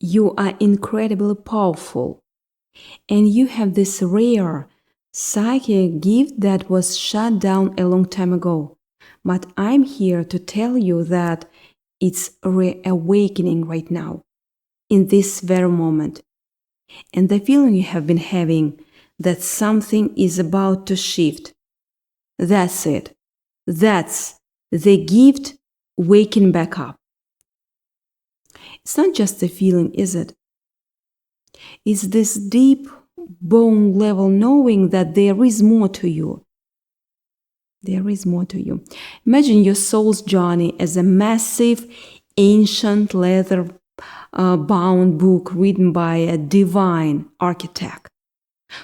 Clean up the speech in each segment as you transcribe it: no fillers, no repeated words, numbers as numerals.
You are incredibly powerful, and you have this rare psychic gift that was shut down a long time ago. But I'm here to tell you that it's reawakening right now, in this very moment. And the feeling you have been having that something is about to shift. That's it. That's the gift waking back up. It's not just a feeling, is it? It's this deep, bone level knowing that there is more to you. There is more to you. Imagine your soul's journey as a massive, ancient, leather-bound book written by a divine architect.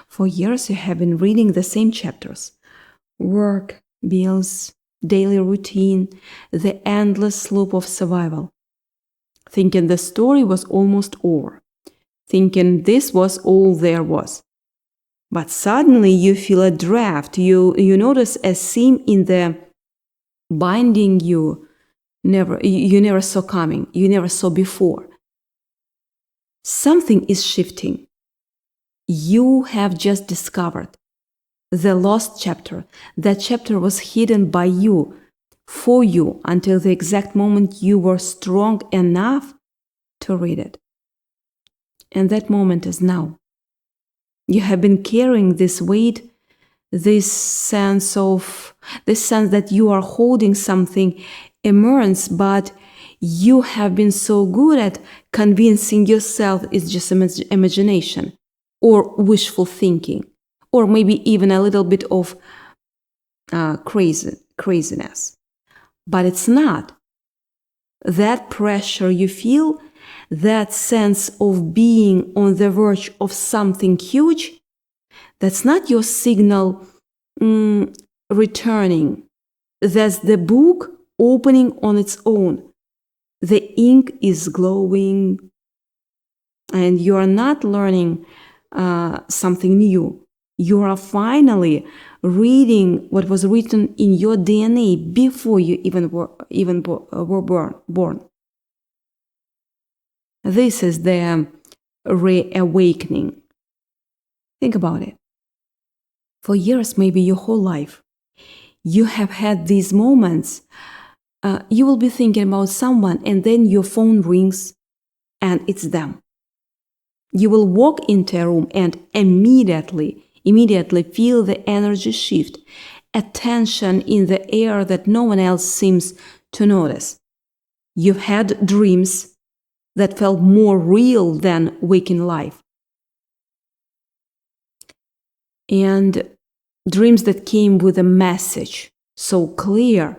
For years you have been reading the same chapters. Work, bills, daily routine, the endless loop of survival. Thinking the story was almost over. Thinking this was all there was. But suddenly you feel a draft. You notice a seam in the binding you never saw coming, you never saw before. Something is shifting. You have just discovered the lost chapter. That chapter was hidden by you, for you, until the exact moment you were strong enough to read it. And that moment is now. You have been carrying this weight, this sense that you are holding something immense, but you have been so good at convincing yourself it's just imagination or wishful thinking, or maybe even a little bit of craziness. But it's not. That pressure you feel, that sense of being on the verge of something huge, that's not your signal returning. That's the book opening on its own. The ink is glowing, and you are not learning something new. You are finally reading what was written in your DNA before you even were born. This is the reawakening. Think about it. For years, maybe your whole life, you have had these moments. You will be thinking about someone, and then your phone rings, and it's them. You will walk into a room and immediately feel the energy shift, a tension in the air that no one else seems to notice. You've had dreams that felt more real than waking life. And dreams that came with a message so clear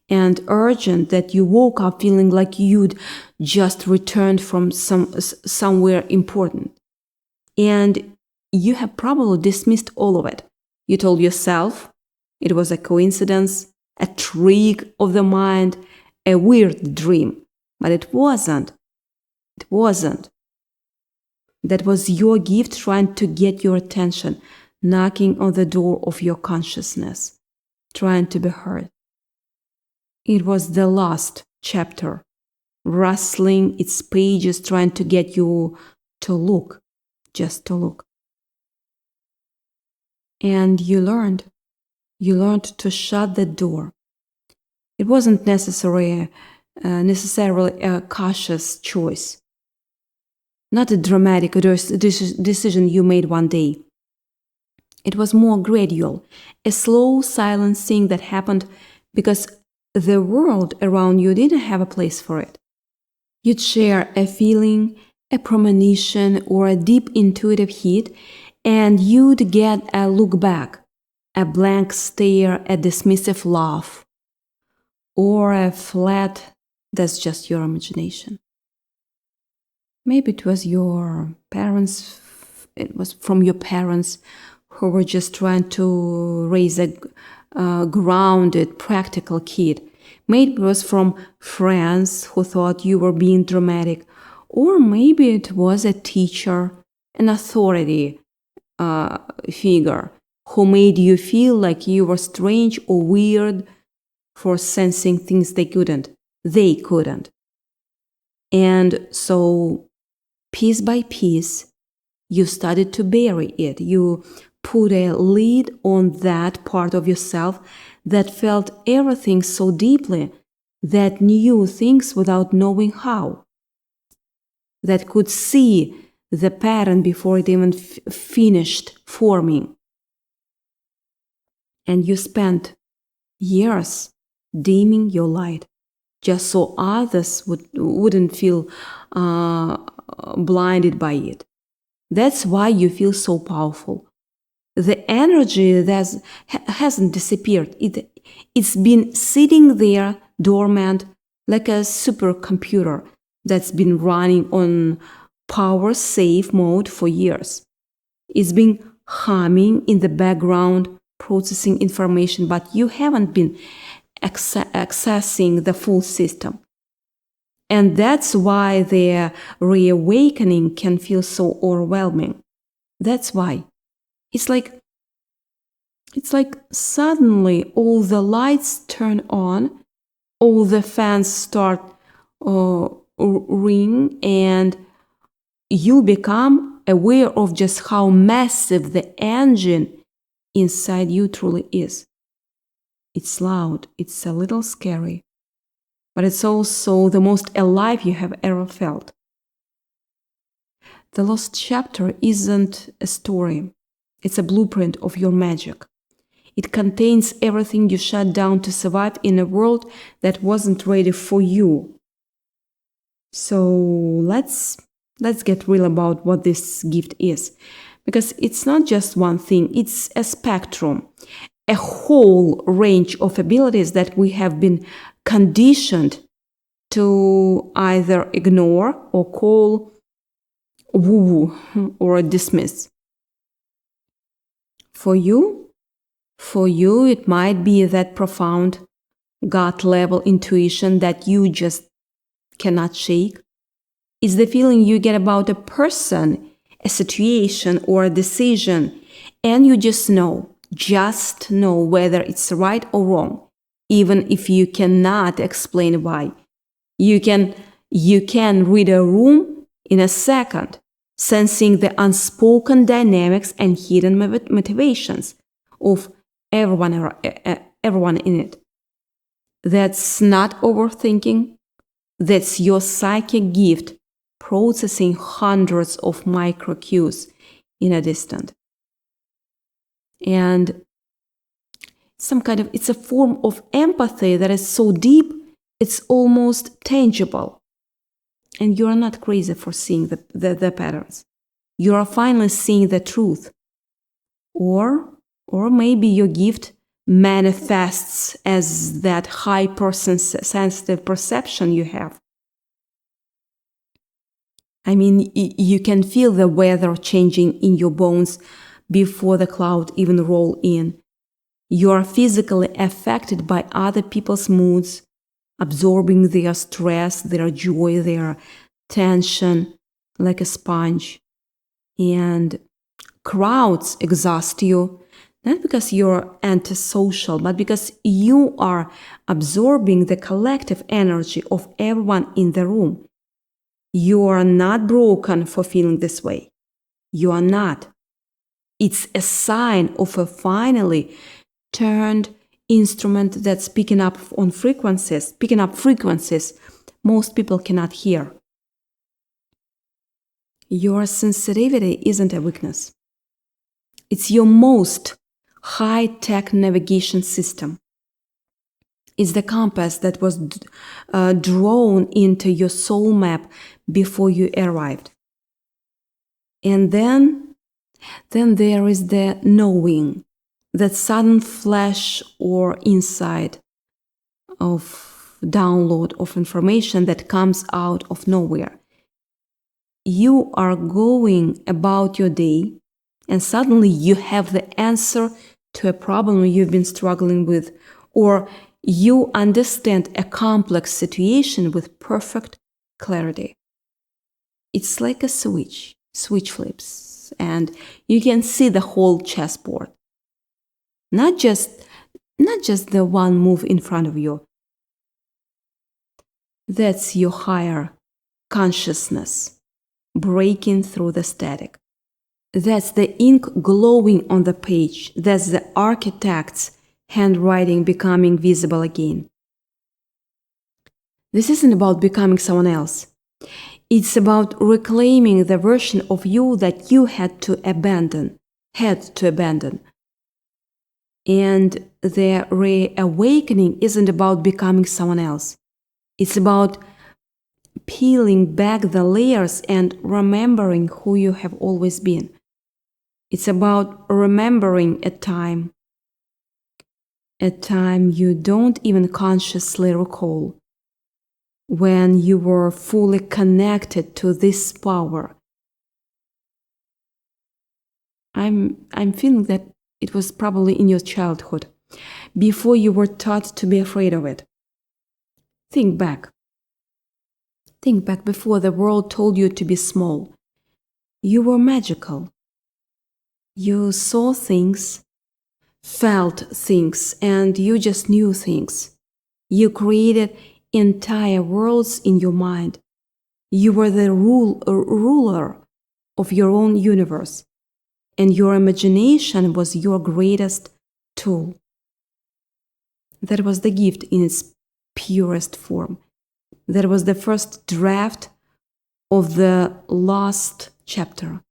and urgent that you woke up feeling like you'd just returned from somewhere important. And you have probably dismissed all of it. You told yourself it was a coincidence, a trick of the mind, a weird dream. But it wasn't. It wasn't. That was your gift trying to get your attention, knocking on the door of your consciousness, trying to be heard. It was the last chapter, rustling its pages, trying to get you to look, just to look. And you learned to shut the door. It wasn't necessarily a cautious choice, not a dramatic decision you made one day. It was more gradual, a slow, silent thing that happened because the world around you didn't have a place for it. You'd share a feeling, a premonition, or a deep intuitive hit, and you'd get a look back, a blank stare, a dismissive laugh, or a flat, that's just your imagination. Maybe it was from your parents who were just trying to raise a grounded, practical kid. Maybe it was from friends who thought you were being dramatic, or maybe it was a teacher, an authority figure who made you feel like you were strange or weird for sensing things they couldn't. And so piece by piece, you started to bury it. You put a lid on that part of yourself that felt everything so deeply, that knew things without knowing how, that could see the pattern before it even finished forming. And you spent years dimming your light just so others wouldn't feel blinded by it. That's why you feel so powerful. The energy that hasn't disappeared. It's been sitting there dormant like a supercomputer that's been running on power save mode for years. It's been humming in the background, processing information, but you haven't been accessing the full system. And that's why the reawakening can feel so overwhelming. That's why. It's like suddenly all the lights turn on, all the fans start ring, and you become aware of just how massive the engine inside you truly is. It's loud, it's a little scary, but it's also the most alive you have ever felt. The lost chapter isn't a story. It's a blueprint of your magic. It contains everything you shut down to survive in a world that wasn't ready for you. So let's get real about what this gift is. Because it's not just one thing, it's a spectrum, a whole range of abilities that we have been conditioned to either ignore or call woo-woo or dismiss. For you, it might be that profound gut-level intuition that you just cannot shake. It's the feeling you get about a person, a situation, or a decision, and you just know whether it's right or wrong, even if you cannot explain why. You can read a room in a second, sensing the unspoken dynamics and hidden motivations of everyone in it. That's not overthinking. That's your psychic gift processing hundreds of micro cues in a distance. And it's a form of empathy that is so deep, it's almost tangible. And you are not crazy for seeing the patterns. You are finally seeing the truth. Or maybe your gift manifests as that hypersensitive perception you have. I mean, you can feel the weather changing in your bones before the cloud even roll in. You are physically affected by other people's moods, absorbing their stress, their joy, their tension like a sponge. And crowds exhaust you, not because you're antisocial, but because you are absorbing the collective energy of everyone in the room. You are not broken for feeling this way. You are not. It's a sign of a finely turned instrument that's picking up frequencies most people cannot hear. Your sensitivity isn't a weakness. It's your most high-tech navigation system. It's the compass that was drawn into your soul map before you arrived. And then there is the knowing, that sudden flash or insight of download of information that comes out of nowhere. You are going about your day, and suddenly you have the answer to a problem you've been struggling with, or you understand a complex situation with perfect clarity. It's like a switch flips, and you can see the whole chessboard. Not just the one move in front of you. That's your higher consciousness breaking through the static. That's the ink glowing on the page. That's the architect's handwriting becoming visible again. This isn't about becoming someone else. It's about reclaiming the version of you that you had to abandon. And the reawakening isn't about becoming someone else. It's about peeling back the layers and remembering who you have always been. It's about remembering a time you don't even consciously recall, when you were fully connected to this power. I'm feeling that it was probably in your childhood, before you were taught to be afraid of it. Think back. Think back before the world told you to be small. You were magical. You saw things, felt things, and you just knew things. You created entire worlds in your mind. You were the ruler of your own universe, and your imagination was your greatest tool. That was the gift in its purest form. That was the first draft of the last chapter.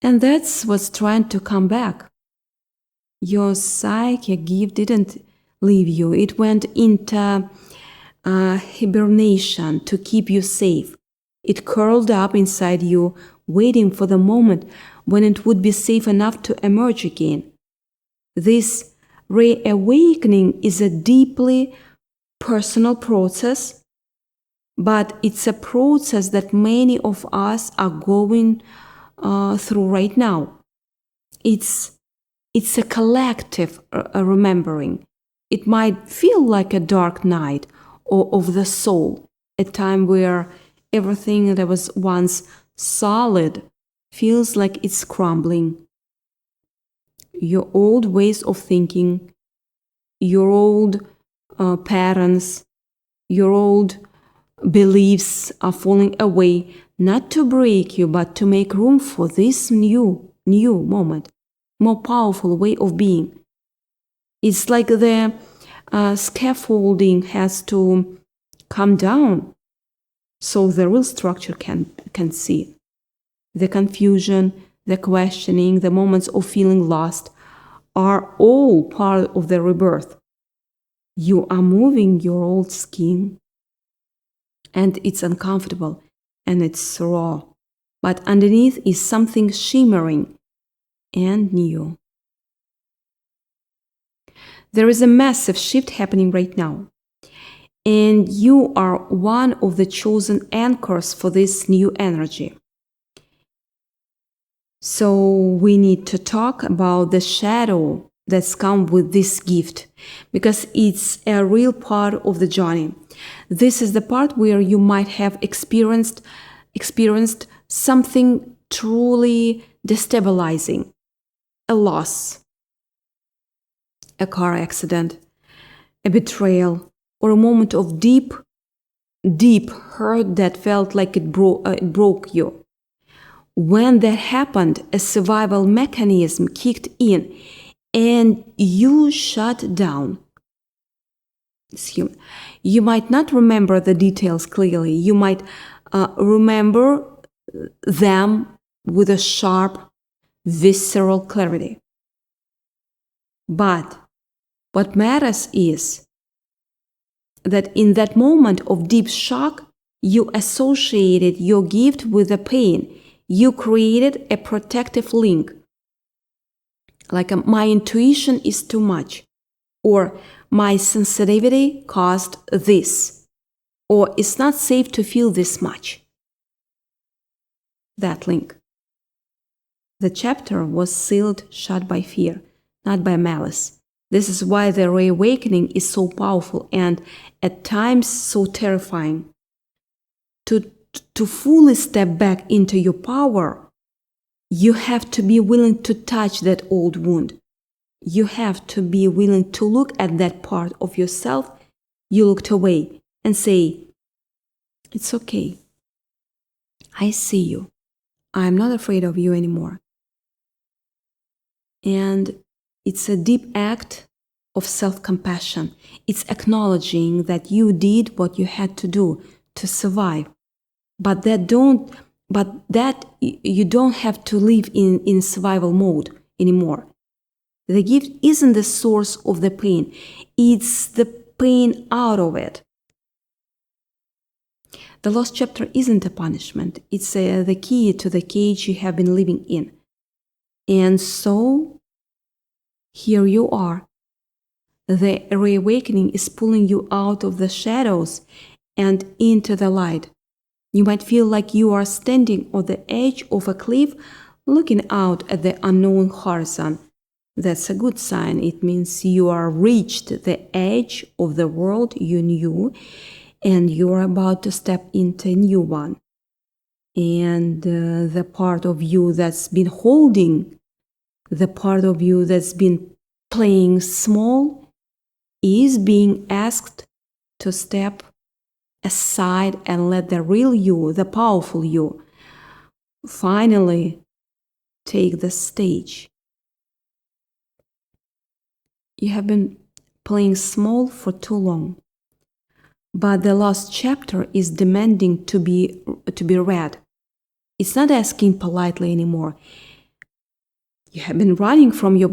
And that's what's trying to come back. Your psychic gift didn't leave you. It went into hibernation to keep you safe. It curled up inside you, waiting for the moment when it would be safe enough to emerge again. This reawakening is a deeply personal process, but it's a process that many of us are going through right now. It's a collective remembering. It might feel like a dark night of the soul, a time where everything that was once solid feels like it's crumbling. Your old ways of thinking, your old patterns, your old beliefs are falling away, not to break you, but to make room for this new moment, more powerful way of being. It's like the scaffolding has to come down so the real structure can see. The confusion, the questioning, the moments of feeling lost are all part of the rebirth. You are moving your old skin, and it's uncomfortable and it's raw, but underneath is something shimmering and new. There is a massive shift happening right now, and you are one of the chosen anchors for this new energy. So we need to talk about the shadow that's come with this gift, because it's a real part of the journey. This is the part where you might have experienced something truly destabilizing, a loss, a car accident, a betrayal, or a moment of deep hurt that felt like it broke you. When that happened, a survival mechanism kicked in and you shut down. It's human. You might not remember the details clearly. You might remember them with a sharp, visceral clarity. But what matters is that in that moment of deep shock, you associated your gift with the pain. You created a protective link, like my intuition is too much, or my sensitivity caused this, or it's not safe to feel this much. That link. The chapter was sealed shut by fear, not by malice. This is why the reawakening is so powerful and at times so terrifying. To fully step back into your power, you have to be willing to touch that old wound. You have to be willing to look at that part of yourself you looked away and say, it's okay. I see you. I'm not afraid of you anymore. And it's a deep act of self-compassion. It's acknowledging that you did what you had to do to survive. But that you don't have to live in survival mode anymore. The gift isn't the source of the pain. It's the pain out of it. The lost chapter isn't a punishment. It's the key to the cage you have been living in. And so, here you are. The reawakening is pulling you out of the shadows and into the light. You might feel like you are standing on the edge of a cliff looking out at the unknown horizon. That's a good sign. It means you are reached the edge of the world you knew and you are about to step into a new one. And the part of you that's been holding, the part of you that's been playing small is being asked to step aside and let the real you, the powerful you, finally take the stage. You have been playing small for too long, but the last chapter is demanding to be read. It's not asking politely anymore. You have been running from your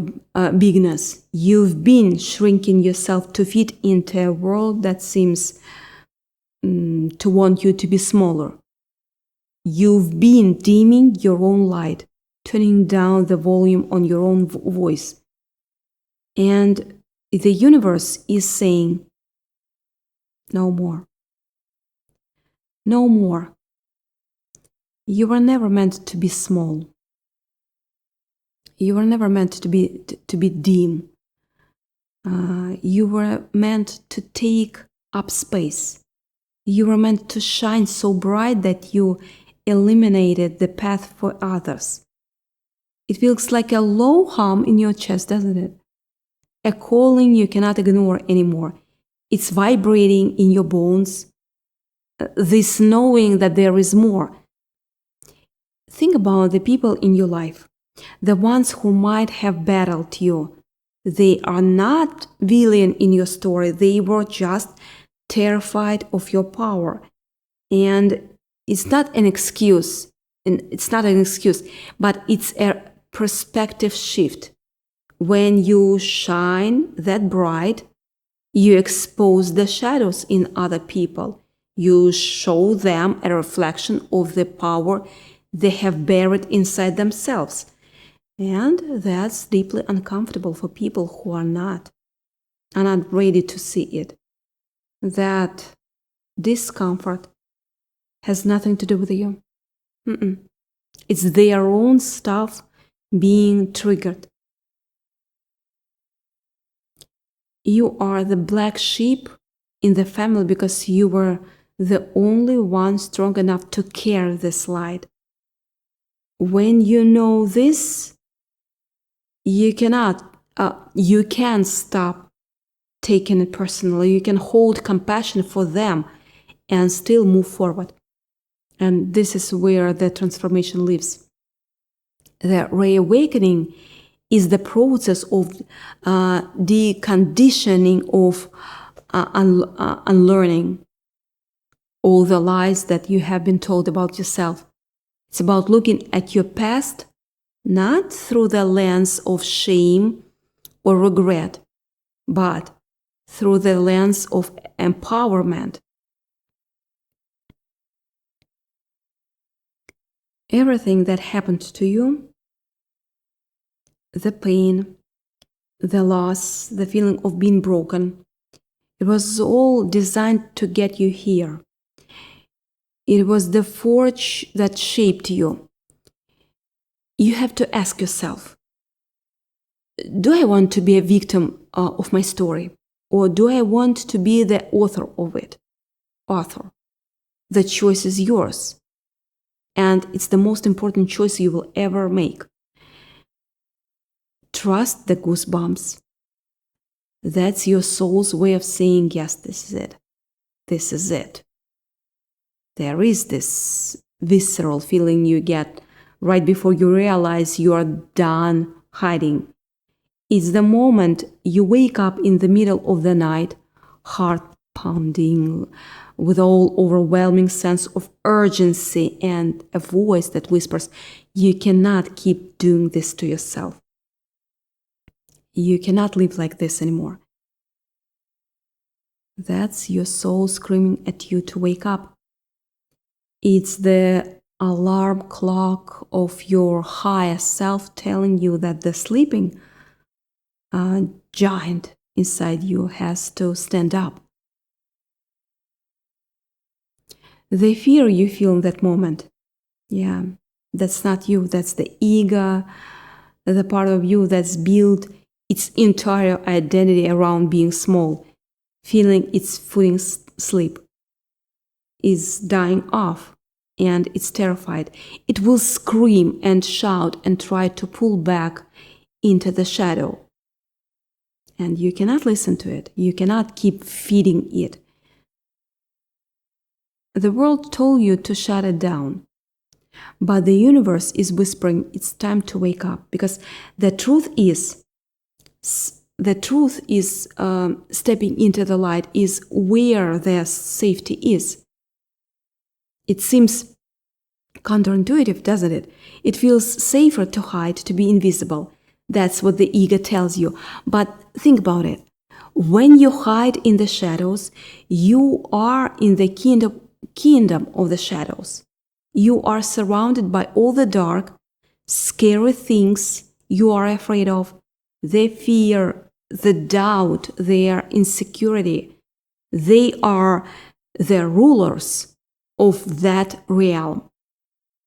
bigness. You've been shrinking yourself to fit into a world that seems to want you to be smaller. You've been dimming your own light, turning down the volume on your own voice. And the universe is saying, no more. No more. You were never meant to be small. You were never meant to be dim. You were meant to take up space. You were meant to shine so bright that you eliminated the path for others. It feels like a low hum in your chest, doesn't it? A calling you cannot ignore anymore. It's vibrating in your bones. This knowing that there is more. Think about the people in your life, the ones who might have battled you. They are not villain in your story. They were just terrified of your power. And it's not an excuse. But it's a perspective shift. When you shine that bright, you expose the shadows in other people. You show them a reflection of the power they have buried inside themselves. And that's deeply uncomfortable for people who are not ready to see it. That discomfort has nothing to do with you. It's their own stuff being triggered. You are the black sheep in the family because you were the only one strong enough to carry this light. When you know this, you can't stop taking it personally. You can hold compassion for them and still move forward. And this is where the transformation lives. The reawakening is the process of deconditioning of unlearning all the lies that you have been told about yourself. It's about looking at your past not through the lens of shame or regret, but through the lens of empowerment. Everything that happened to you, the pain, the loss, the feeling of being broken, it was all designed to get you here. It was the forge that shaped you. You have to ask yourself, do I want to be a victim of my story? Or do I want to be the author of it? The choice is yours. And it's the most important choice you will ever make. Trust the goosebumps. That's your soul's way of saying, yes, this is it. This is it. There is this visceral feeling you get right before you realize you are done hiding. It's the moment you wake up in the middle of the night, heart pounding, with all overwhelming sense of urgency and a voice that whispers, you cannot keep doing this to yourself. You cannot live like this anymore. That's your soul screaming at you to wake up. It's the alarm clock of your higher self telling you that the sleeping giant inside you has to stand up. The fear you feel in that moment, that's not you, that's the ego, the part of you that's built its entire identity around being small, feeling its footing sleep, is dying off, and it's terrified. It will scream and shout and try to pull back into the shadow. And you cannot listen to it. You cannot keep feeding it. The world told you to shut it down. But the universe is whispering it's time to wake up, because the truth is stepping into the light is where their safety is. It seems counterintuitive, doesn't it? It feels safer to hide, to be invisible. That's what the ego tells you. But think about it. When you hide in the shadows, you are in the kingdom of the shadows. You are surrounded by all the dark, scary things you are afraid of, the fear, the doubt, their insecurity. They are the rulers of that realm.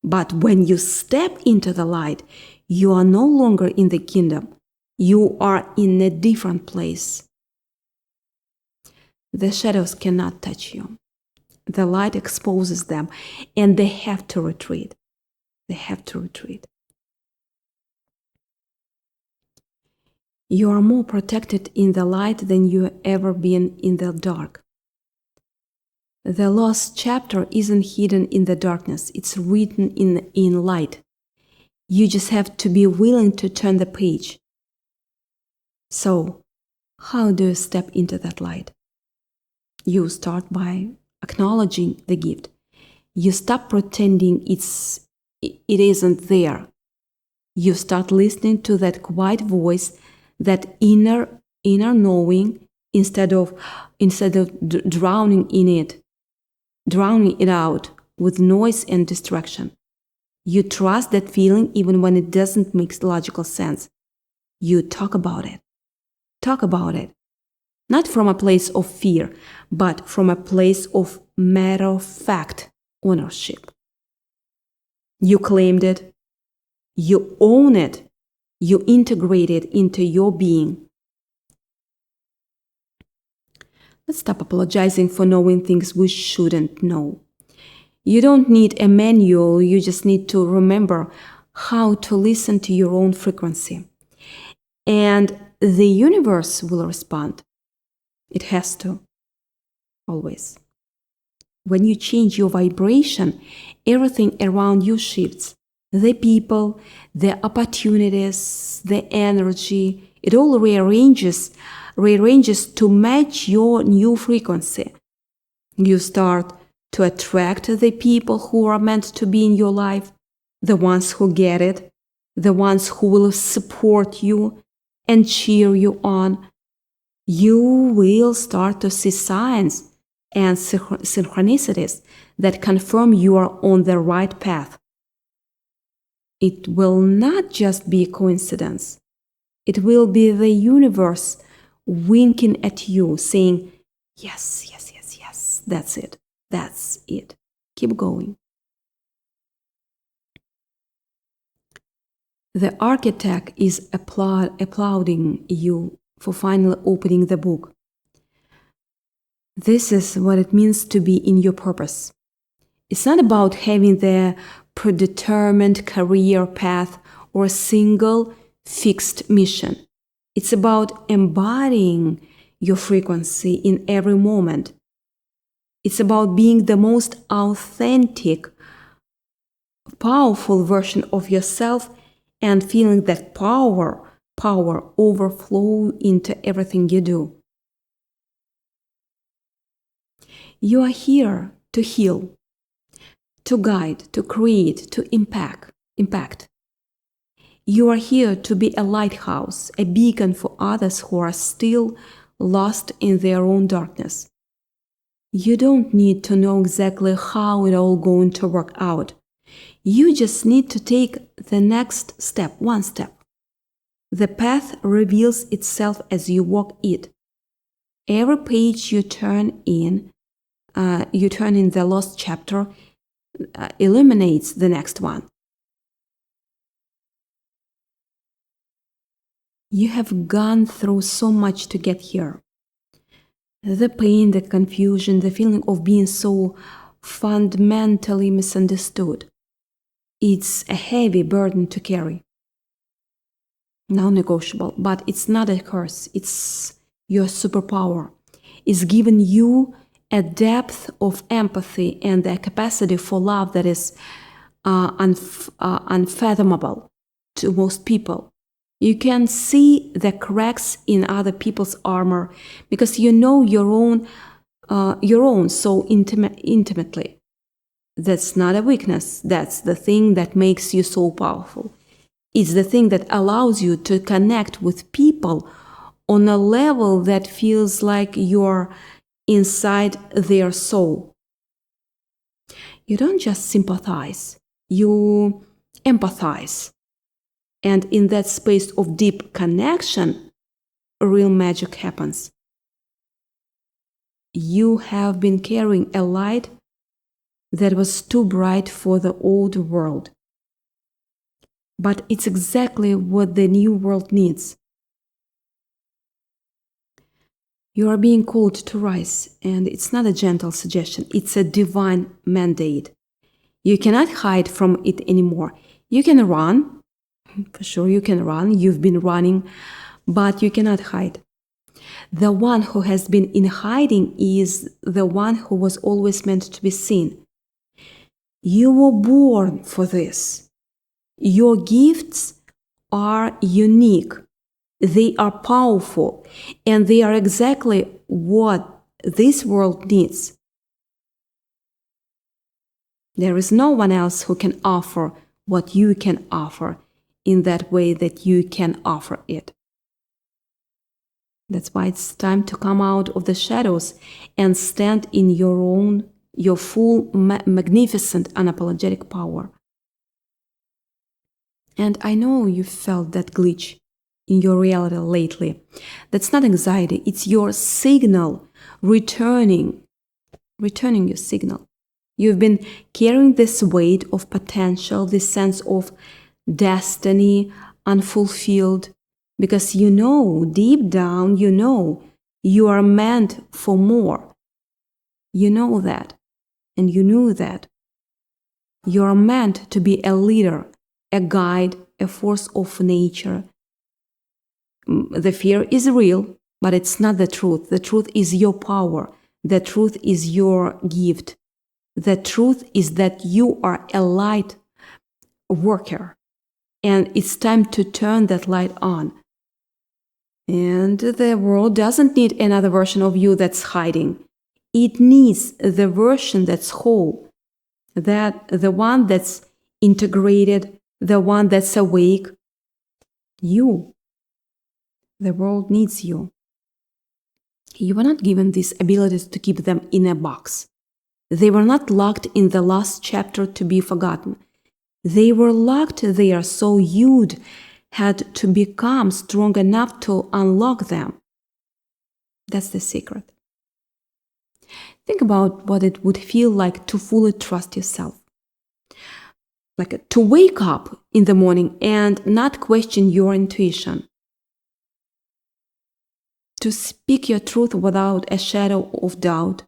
But when you step into the light, you are no longer in the kingdom. You are in a different place. The shadows cannot touch you. The light exposes them, and they have to retreat. They have to retreat. You are more protected in the light than you have ever been in the dark. The lost chapter isn't hidden in the darkness. It's written in light. You just have to be willing to turn the page. So, how do you step into that light? You start by acknowledging the gift. You stop pretending it isn't there. You start listening to that quiet voice, that inner knowing, instead of drowning it out with noise and distraction. You trust that feeling even when it doesn't make logical sense. You talk about it. Talk about it. Not from a place of fear, but from a place of matter-of-fact ownership. You claimed it. You own it. You integrate it into your being. Let's stop apologizing for knowing things we shouldn't know. You don't need a manual. You just need to remember how to listen to your own frequency. And the universe will respond. It has to, always. When you change your vibration, everything around you shifts. The people, the opportunities, the energy, it all rearranges to match your new frequency. You start to attract the people who are meant to be in your life, the ones who get it, the ones who will support you and cheer you on. You will start to see signs and synchronicities that confirm you are on the right path. It will not just be a coincidence. It will be the universe winking at you, saying, yes, yes, yes, yes, that's it, that's it. Keep going. The architect is applauding you for finally opening the book. This is what it means to be in your purpose. It's not about having the predetermined career path or a single fixed mission. It's about embodying your frequency in every moment. It's about being the most authentic powerful version of yourself and feeling that power overflow into everything you do. You are here to heal, to guide, to create, to impact. You are here to be a lighthouse, a beacon for others who are still lost in their own darkness. You don't need to know exactly how it all going to work out. You just need to take the next step, one step. The path reveals itself as you walk it. Every page you turn in the lost chapter illuminates the next one. You have gone through so much to get here. The pain, the confusion, the feeling of being so fundamentally misunderstood. It's a heavy burden to carry. Non-negotiable, but it's not a curse. It's your superpower. It's given you a depth of empathy and a capacity for love that is unfathomable to most people. You can see the cracks in other people's armor because you know your own so intimately. That's not a weakness. That's the thing that makes you so powerful. It's the thing that allows you to connect with people on a level that feels like you're inside their soul. You don't just sympathize, you empathize. And in that space of deep connection, real magic happens. You have been carrying a light that was too bright for the old world. But it's exactly what the new world needs. You are being called to rise, and it's not a gentle suggestion, it's a divine mandate. You cannot hide from it anymore. You can run. For sure, you can run. You've been running, but you cannot hide. The one who has been in hiding is the one who was always meant to be seen. You were born for this. Your gifts are unique. They are powerful, and they are exactly what this world needs. There is no one else who can offer what you can offer in that way that you can offer it. That's why it's time to come out of the shadows and stand in your full, magnificent, unapologetic power. And I know you felt that glitch in your reality lately. That's not anxiety, it's your signal returning your signal. You've been carrying this weight of potential, this sense of destiny unfulfilled, because you know, deep down, you know you are meant for more. You know that, and you knew that. You are meant to be a leader, a guide, a force of nature. The fear is real, but it's not the truth. The truth is your power. The truth is your gift. The truth is that you are a light worker. And it's time to turn that light on. And the world doesn't need another version of you that's hiding. It needs the version that's whole, the one that's integrated, the one that's awake. You. The world needs you. You were not given these abilities to keep them in a box. They were not locked in the last chapter to be forgotten. They were locked there so you'd had to become strong enough to unlock them. That's the secret. Think about what it would feel like to fully trust yourself. Like to wake up in the morning and not question your intuition. To speak your truth without a shadow of doubt.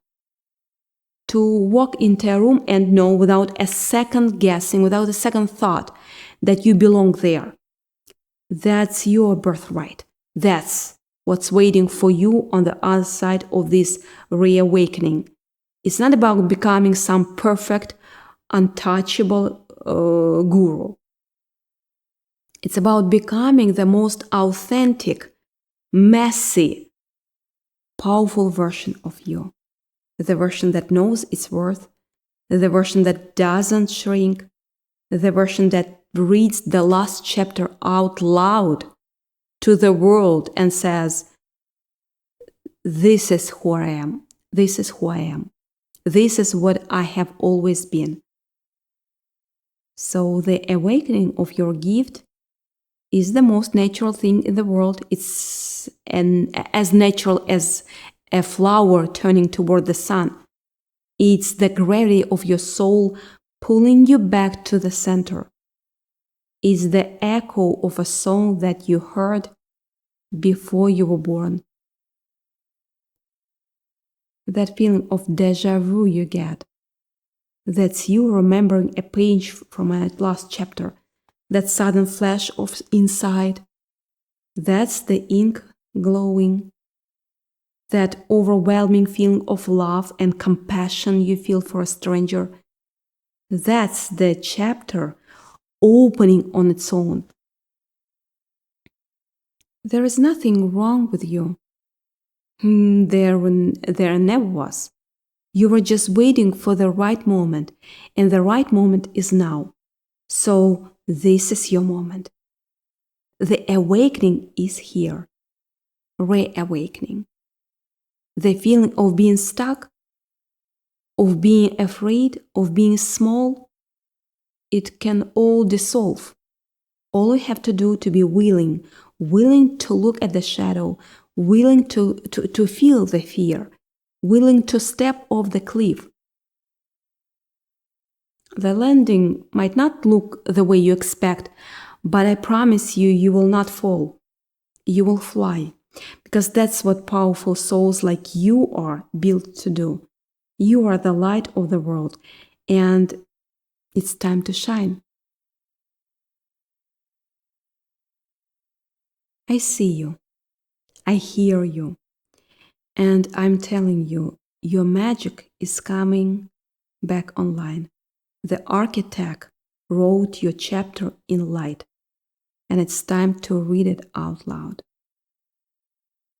To walk into a room and know without a second guessing, without a second thought that you belong there. That's your birthright. That's what's waiting for you on the other side of this reawakening. It's not about becoming some perfect, untouchable guru. It's about becoming the most authentic, messy, powerful version of you. The version that knows its worth, the version that doesn't shrink, the version that reads the last chapter out loud to the world and says, "This is who I am. This is who I am. This is what I have always been." So the awakening of your gift is the most natural thing in the world. It's as natural as a flower turning toward the sun. It's the gravity of your soul pulling you back to the center. It's the echo of a song that you heard before you were born. That feeling of déjà vu you get. That's you remembering a page from a last chapter. That sudden flash of insight. That's the ink glowing. That overwhelming feeling of love and compassion you feel for a stranger. That's the chapter opening on its own. There is nothing wrong with you. There never was. You were just waiting for the right moment, and the right moment is now. So this is your moment. The awakening is here. Reawakening. The feeling of being stuck, of being afraid, of being small, it can all dissolve. All you have to do to be willing to look at the shadow, willing to feel the fear, willing to step off the cliff. The landing might not look the way you expect, but I promise you, you will not fall. You will fly, because that's what powerful souls like you are built to do. You are the light of the world, and it's time to shine. I see you. I hear you. And I'm telling you, your magic is coming back online. The architect wrote your chapter in light, and it's time to read it out loud.